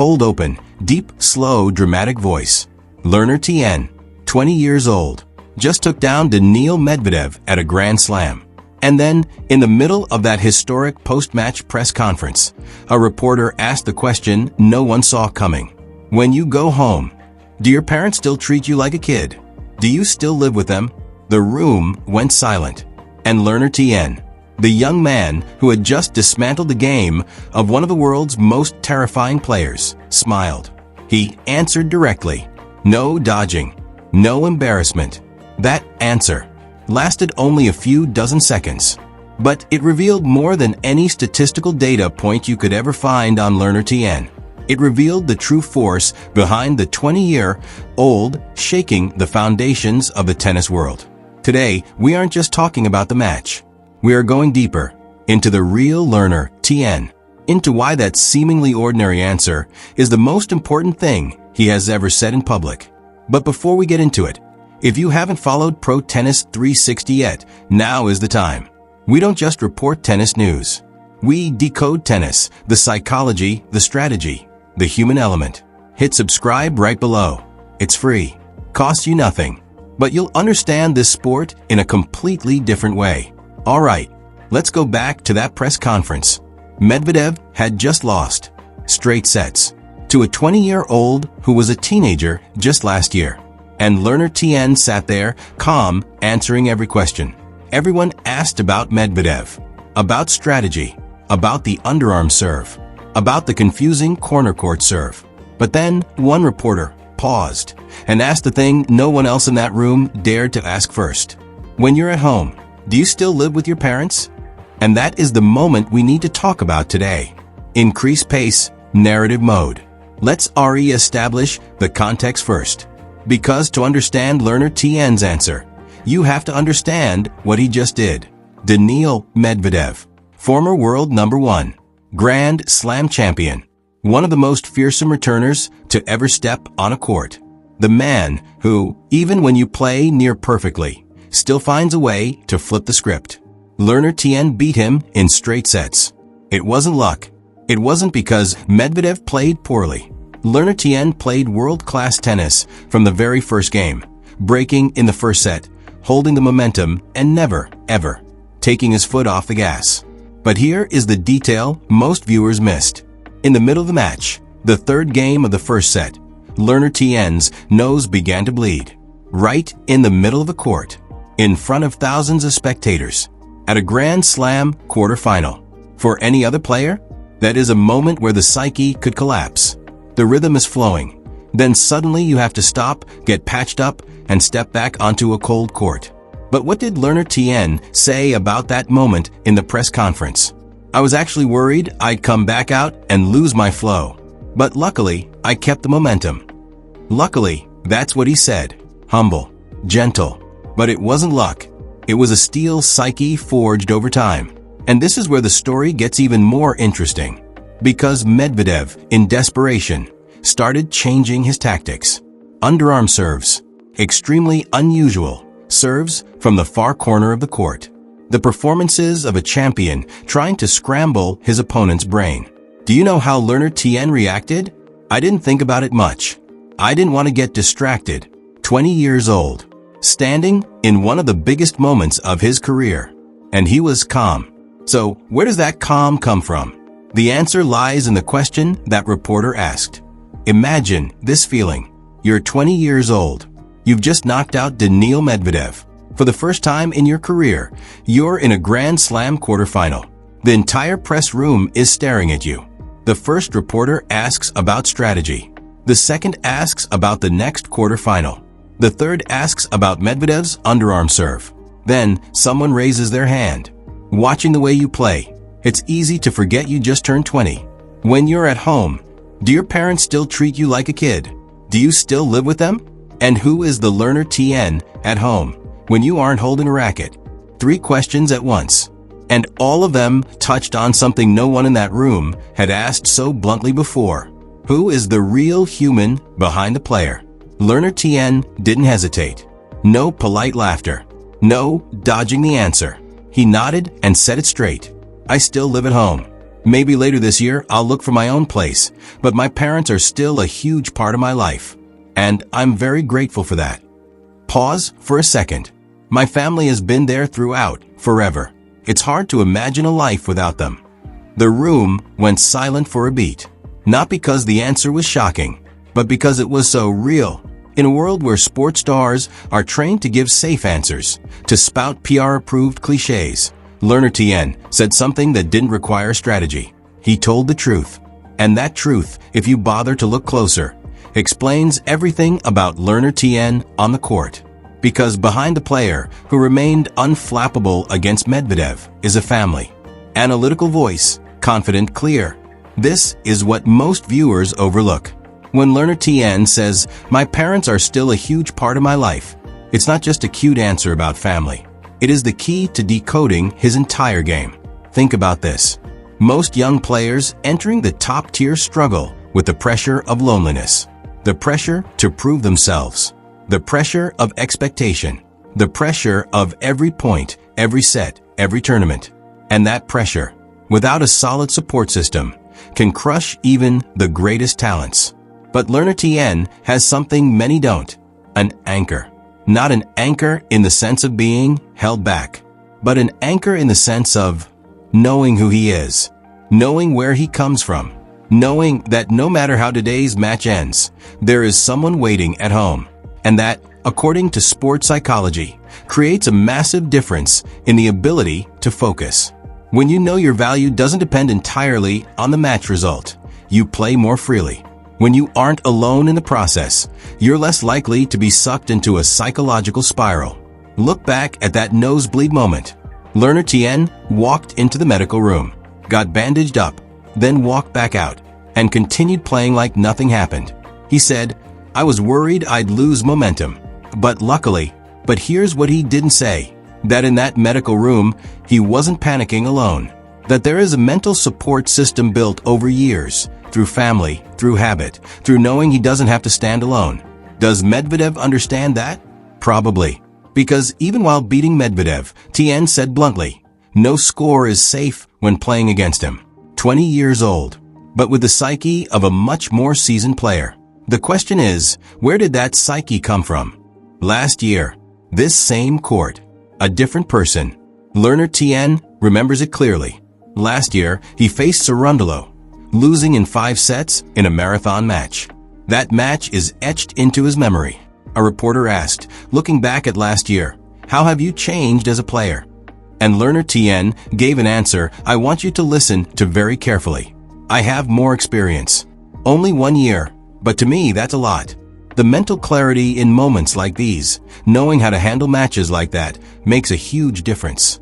cold open, deep, slow, dramatic voice. Learner Tien, 20 years old, just took down Daniil Medvedev at a Grand Slam. And then, in the middle of that historic post-match press conference, a reporter asked the question no one saw coming. When you go home, do your parents still treat you like a kid? Do you still live with them? The room went silent. And Learner Tien, the young man who had just dismantled the game of one of the world's most terrifying players, smiled. He answered directly. No dodging. No embarrassment. That answer lasted only a few dozen seconds. But it revealed more than any statistical data point you could ever find on Learner Tien. It revealed the true force behind the 20-year-old shaking the foundations of the tennis world. Today, we aren't just talking about the match. We are going deeper into the real Learner Tien, into why that seemingly ordinary answer is the most important thing he has ever said in public. But before we get into it, if you haven't followed Pro Tennis 360 yet, now is the time. We don't just report tennis news. We decode tennis, the psychology, the strategy, the human element. Hit subscribe right below. It's free. Costs you nothing. But you'll understand this sport in a completely different way. Alright, let's go back to that press conference. Medvedev had just lost straight sets to a 20-year-old who was a teenager just last year. And Learner Tien sat there, calm, answering every question. Everyone asked about Medvedev, about strategy, about the underarm serve, about the confusing corner court serve. But then one reporter paused and asked the thing no one else in that room dared to ask first. When you're at home, do you still live with your parents? And that is the moment we need to talk about today. Increase pace, narrative mode. Let's establish the context first. Because to understand Learner Tien's answer, you have to understand what he just did. Daniil Medvedev, former world number 1, Grand Slam champion, one of the most fearsome returners to ever step on a court. The man who, even when you play near perfectly, still finds a way to flip the script. Learner Tien beat him in straight sets. It wasn't luck. It wasn't because Medvedev played poorly. Learner Tien played world-class tennis from the very first game, breaking in the first set, holding the momentum, and never, ever taking his foot off the gas. But here is the detail most viewers missed. In the middle of the match, the third game of the first set, Learner Tien's nose began to bleed. Right in the middle of the court, in front of thousands of spectators, at a Grand Slam quarterfinal. For any other player, that is a moment where the psyche could collapse. The rhythm is flowing. Then suddenly you have to stop, get patched up, and step back onto a cold court. But what did Learner Tien say about that moment in the press conference? I was actually worried I'd come back out and lose my flow. But luckily, I kept the momentum. Luckily, that's what he said. Humble, gentle. But it wasn't luck. It was a steel psyche forged over time. And this is where the story gets even more interesting. Because Medvedev, in desperation, started changing his tactics. Underarm serves. Extremely unusual serves from the far corner of the court. The performances of a champion trying to scramble his opponent's brain. Do you know how Learner Tien reacted? I didn't think about it much. I didn't want to get distracted. 20 years old. Standing in one of the biggest moments of his career. And he was calm. So, where does that calm come from? The answer lies in the question that reporter asked. Imagine this feeling. You're 20 years old. You've just knocked out Daniil Medvedev. For the first time in your career, you're in a Grand Slam quarterfinal. The entire press room is staring at you. The first reporter asks about strategy. The second asks about the next quarterfinal. The third asks about Medvedev's underarm serve. Then, someone raises their hand. Watching the way you play, it's easy to forget you just turned 20. When you're at home, do your parents still treat you like a kid? Do you still live with them? And who is the Learner Tien at home when you aren't holding a racket? 3 questions at once. And all of them touched on something no one in that room had asked so bluntly before. Who is the real human behind the player? Learner Tien didn't hesitate. No polite laughter. No dodging the answer. He nodded and said it straight. I still live at home. Maybe later this year I'll look for my own place, but my parents are still a huge part of my life. And I'm very grateful for that. Pause for a second. My family has been there throughout, forever. It's hard to imagine a life without them. The room went silent for a beat. Not because the answer was shocking, but because it was so real. In a world where sports stars are trained to give safe answers, to spout PR-approved cliches, Learner Tien said something that didn't require strategy. He told the truth. And that truth, if you bother to look closer, explains everything about Learner Tien on the court. Because behind the player who remained unflappable against Medvedev is a family. Analytical voice, confident, clear. This is what most viewers overlook. When Learner Tien says, "My parents are still a huge part of my life," it's not just a cute answer about family. It is the key to decoding his entire game. Think about this. Most young players entering the top tier struggle with the pressure of loneliness, the pressure to prove themselves, the pressure of expectation, the pressure of every point, every set, every tournament. And that pressure, without a solid support system, can crush even the greatest talents. But Learner Tien has something many don't, an anchor. Not an anchor in the sense of being held back, but an anchor in the sense of knowing who he is, knowing where he comes from, knowing that no matter how today's match ends, there is someone waiting at home. And that, according to sports psychology, creates a massive difference in the ability to focus. When you know your value doesn't depend entirely on the match result, you play more freely. When you aren't alone in the process, you're less likely to be sucked into a psychological spiral. Look back at that nosebleed moment. Learner Tien walked into the medical room, got bandaged up, then walked back out, and continued playing like nothing happened. He said, "I was worried I'd lose momentum, but luckily," but here's what he didn't say, that in that medical room, he wasn't panicking alone, that there is a mental support system built over years, through family, through habit, through knowing he doesn't have to stand alone. Does Medvedev understand that? Probably. Because even while beating Medvedev, Tien said bluntly, no score is safe when playing against him. 20 years old, but with the psyche of a much more seasoned player. The question is, where did that psyche come from? Last year, this same court, a different person. Learner Tien remembers it clearly. Last year, he faced Cerundolo, losing in 5 sets in a marathon match. That match is etched into his memory. A reporter asked, looking back at last year, "How have you changed as a player?" And Learner Tien gave an answer I want you to listen to very carefully. "I have more experience. Only 1 year, but to me that's a lot." The mental clarity in moments like these, knowing how to handle matches like that, makes a huge difference.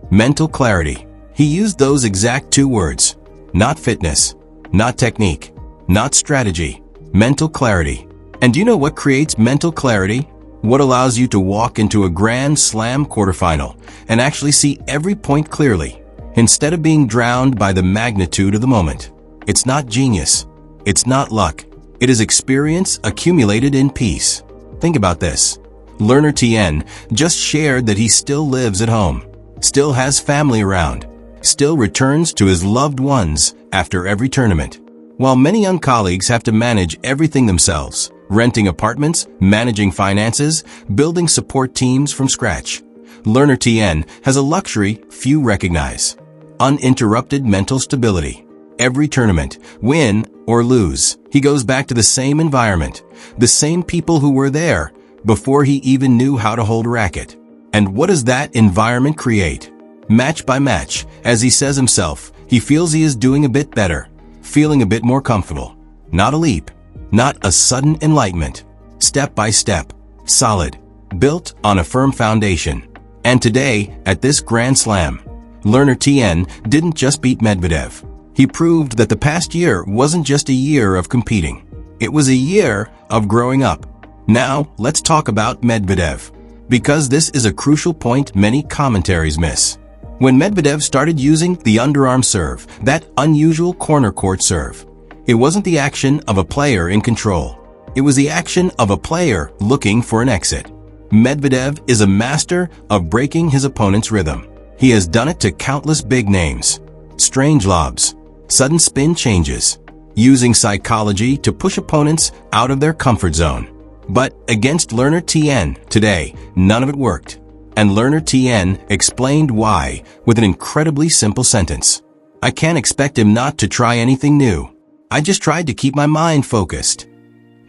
Mental clarity. He used those exact 2 words. Not fitness, not technique, not strategy. Mental clarity. And do you know what creates mental clarity? What allows you to walk into a Grand Slam quarterfinal and actually see every point clearly, instead of being drowned by the magnitude of the moment. It's not genius. It's not luck. It is experience accumulated in peace. Think about this. Learner Tien just shared that he still lives at home, still has family around, still returns to his loved ones after every tournament. While many young colleagues have to manage everything themselves, renting apartments, managing finances, building support teams from scratch, Learner Tien has a luxury few recognize: uninterrupted mental stability. Every tournament, win or lose, he goes back to the same environment, the same people who were there before he even knew how to hold a racket. And what does that environment create? Match by match, as he says himself, he feels he is doing a bit better, feeling a bit more comfortable. Not a leap, not a sudden enlightenment. Step by step, solid, built on a firm foundation. And today, at this Grand Slam, Learner Tien didn't just beat Medvedev. He proved that the past year wasn't just a year of competing. It was a year of growing up. Now, let's talk about Medvedev, because this is a crucial point many commentaries miss. When Medvedev started using the underarm serve, that unusual corner court serve, it wasn't the action of a player in control. It was the action of a player looking for an exit. Medvedev is a master of breaking his opponent's rhythm. He has done it to countless big names. Strange lobs, sudden spin changes, using psychology to push opponents out of their comfort zone. But against Learner Tien today, none of it worked. And Learner Tien explained why with an incredibly simple sentence. I can't expect him not to try anything new. I just tried to keep my mind focused.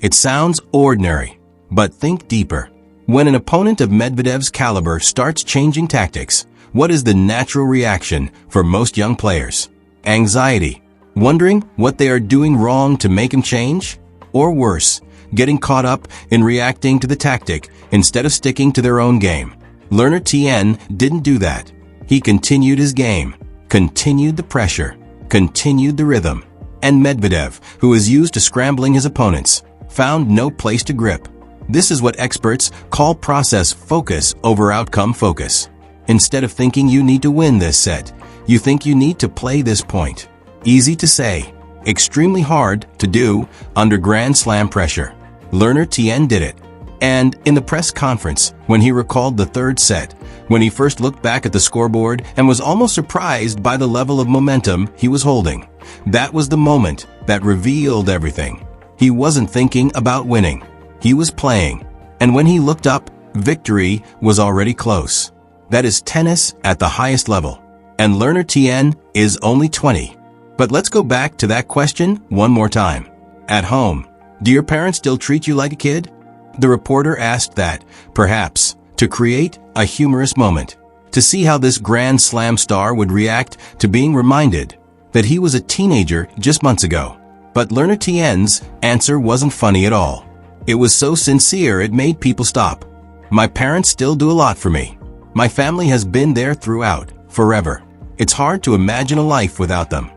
It sounds ordinary, but think deeper. When an opponent of Medvedev's caliber starts changing tactics, what is the natural reaction for most young players? Anxiety, wondering what they are doing wrong to make him change? Or worse, getting caught up in reacting to the tactic instead of sticking to their own game. Learner Tien didn't do that. He continued his game, continued the pressure, continued the rhythm. And Medvedev, who is used to scrambling his opponents, found no place to grip. This is what experts call process focus over outcome focus. Instead of thinking you need to win this set, you think you need to play this point. Easy to say, extremely hard to do under Grand Slam pressure. Learner Tien did it. And in the press conference, when he recalled the third set, when he first looked back at the scoreboard and was almost surprised by the level of momentum he was holding, that was the moment that revealed everything. He wasn't thinking about winning. He was playing. And when he looked up, victory was already close. That is tennis at the highest level. And Learner Tien is only 20. But let's go back to that question one more time. At home, do your parents still treat you like a kid? The reporter asked that, perhaps, to create a humorous moment, to see how this Grand Slam star would react to being reminded that he was a teenager just months ago. But Learner Tien's answer wasn't funny at all. It was so sincere it made people stop. My parents still do a lot for me. My family has been there throughout, forever. It's hard to imagine a life without them.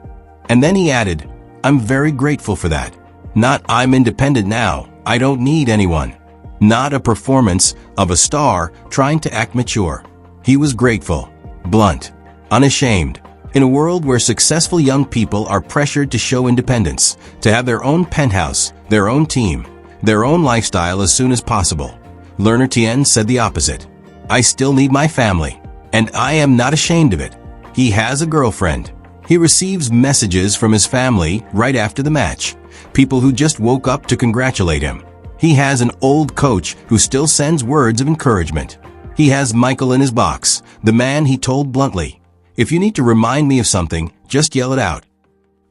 And then he added, I'm very grateful for that. Not I'm independent now, I don't need anyone. Not a performance of a star trying to act mature. He was grateful, blunt, unashamed. In a world where successful young people are pressured to show independence, to have their own penthouse, their own team, their own lifestyle as soon as possible, Learner Tien said the opposite. I still need my family, and I am not ashamed of it. He has a girlfriend. He receives messages from his family right after the match, people who just woke up to congratulate him. He has an old coach who still sends words of encouragement. He has Michael in his box, the man he told bluntly, if you need to remind me of something, just yell it out.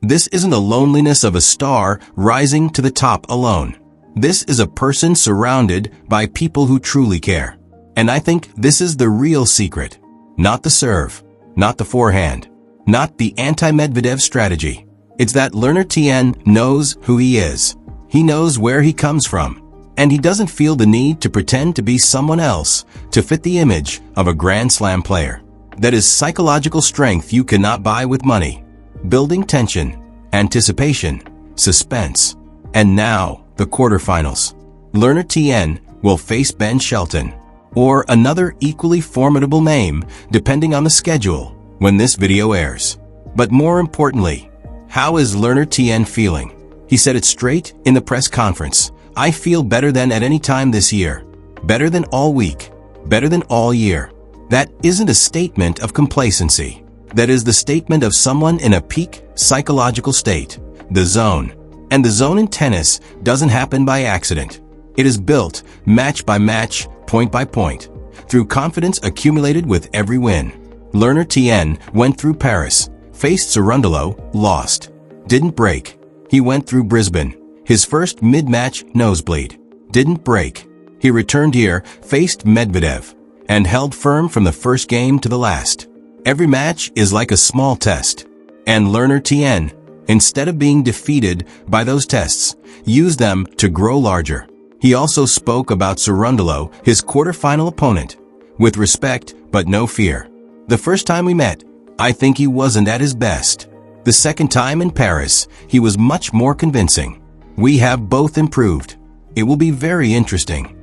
This isn't the loneliness of a star rising to the top alone. This is a person surrounded by people who truly care. And I think this is the real secret. Not the serve, not the forehand, not the anti-Medvedev strategy. It's that Learner Tien knows who he is. He knows where he comes from. And he doesn't feel the need to pretend to be someone else to fit the image of a Grand Slam player. That is psychological strength you cannot buy with money. Building tension, anticipation, suspense. And now, the quarterfinals. Learner Tien will face Ben Shelton, or another equally formidable name depending on the schedule when this video airs. But more importantly, how is Learner Tien feeling? He said it straight in the press conference. I feel better than at any time this year. Better than all week. Better than all year. That isn't a statement of complacency. That is the statement of someone in a peak psychological state, the zone. And the zone in tennis doesn't happen by accident. It is built match by match, point by point, through confidence accumulated with every win. Learner Tien went through Paris, faced Cerundolo, lost. Didn't break. He went through Brisbane, his first mid-match nosebleed. Didn't break. He returned here, faced Medvedev, and held firm from the first game to the last. Every match is like a small test. And Learner Tien, instead of being defeated by those tests, used them to grow larger. He also spoke about Cerundolo, his quarterfinal opponent, with respect but no fear. The first time we met, I think he wasn't at his best. The second time in Paris, he was much more convincing. We have both improved. It will be very interesting.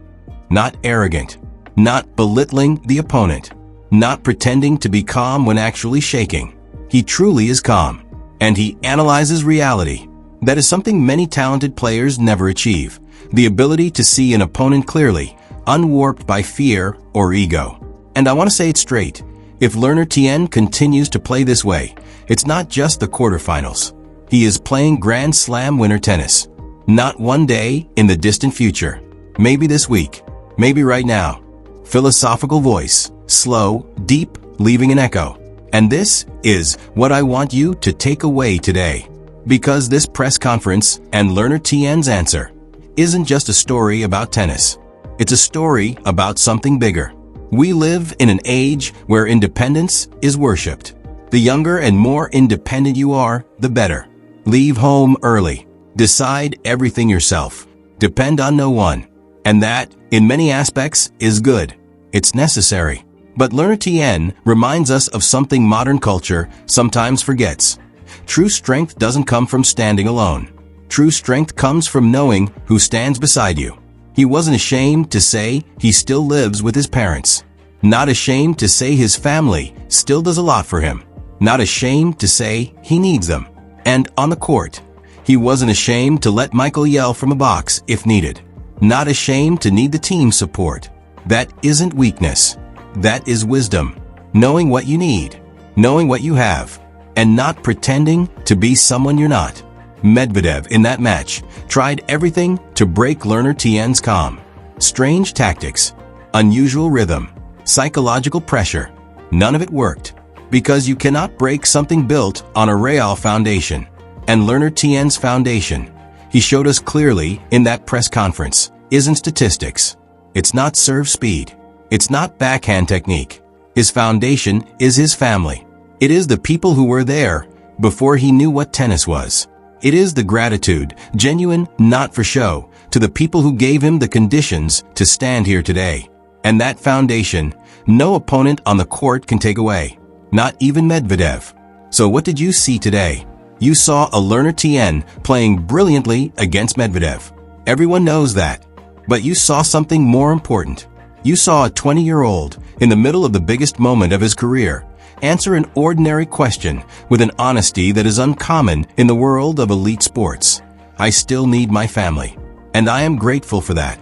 Not arrogant. Not belittling the opponent. Not pretending to be calm when actually shaking. He truly is calm. And he analyzes reality. That is something many talented players never achieve. The ability to see an opponent clearly, unwarped by fear or ego. And I want to say it straight. If Learner Tien continues to play this way, it's not just the quarterfinals. He is playing Grand Slam winner tennis. Not one day in the distant future. Maybe this week. Maybe right now. Philosophical voice. Slow, deep, leaving an echo. And this is what I want you to take away today. Because this press conference and Learner Tien's answer isn't just a story about tennis. It's a story about something bigger. We live in an age where independence is worshipped. The younger and more independent you are, the better. Leave home early. Decide everything yourself. Depend on no one. And that, in many aspects, is good. It's necessary. But Learner Tien reminds us of something modern culture sometimes forgets. True strength doesn't come from standing alone. True strength comes from knowing who stands beside you. He wasn't ashamed to say he still lives with his parents. Not ashamed to say his family still does a lot for him. Not ashamed to say he needs them. And on the court, he wasn't ashamed to let Michael yell from a box if needed. Not ashamed to need the team support. That isn't weakness. That is wisdom. Knowing what you need, knowing what you have, and not pretending to be someone you're not. Medvedev in that match tried everything to break Learner Tien's calm. Strange tactics, unusual rhythm, psychological pressure. None of it worked. Because you cannot break something built on a real foundation. And Learner Tien's foundation, he showed us clearly in that press conference, isn't statistics. It's not serve speed. It's not backhand technique. His foundation is his family. It is the people who were there before he knew what tennis was. It is the gratitude, genuine, not for show, to the people who gave him the conditions to stand here today. And that foundation, no opponent on the court can take away. Not even Medvedev. So what did you see today? You saw a Learner Tien playing brilliantly against Medvedev. Everyone knows that. But you saw something more important. You saw a 20-year-old, in the middle of the biggest moment of his career, answer an ordinary question with an honesty that is uncommon in the world of elite sports. I still need my family. And I am grateful for that.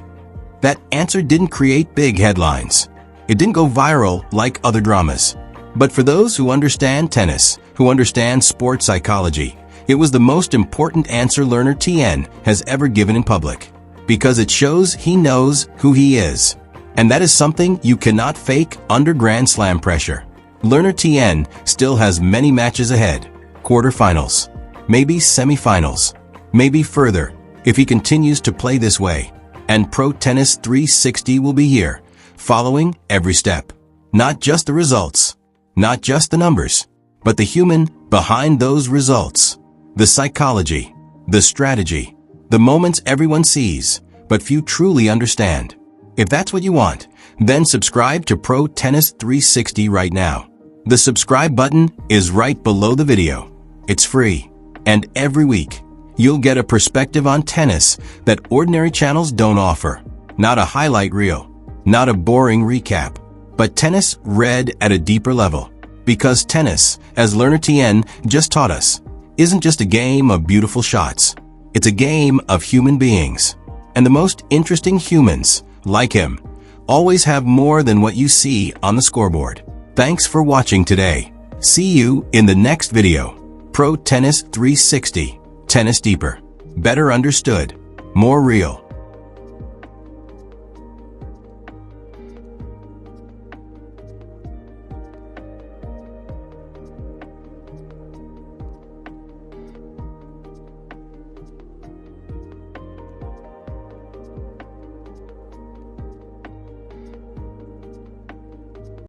That answer didn't create big headlines. It didn't go viral like other dramas. But for those who understand tennis, who understand sports psychology, it was the most important answer Learner Tien has ever given in public. Because it shows he knows who he is. And that is something you cannot fake under Grand Slam pressure. Learner Tien still has many matches ahead. Quarterfinals. Maybe semifinals. Maybe further, if he continues to play this way. And Pro Tennis 360 will be here, following every step. Not just the results. Not just the numbers. But the human behind those results. The psychology. The strategy. The moments everyone sees, but few truly understand. If that's what you want, then subscribe to Pro Tennis 360 right now. The subscribe button is right below the video. It's free. And every week, you'll get a perspective on tennis that ordinary channels don't offer. Not a highlight reel. Not a boring recap. But tennis read at a deeper level. Because tennis, as Learner Tien just taught us, isn't just a game of beautiful shots. It's a game of human beings. And the most interesting humans, like him, always have more than what you see on the scoreboard. Thanks for watching today. See you in the next video. Pro Tennis 360. Tennis deeper. Better understood. More real.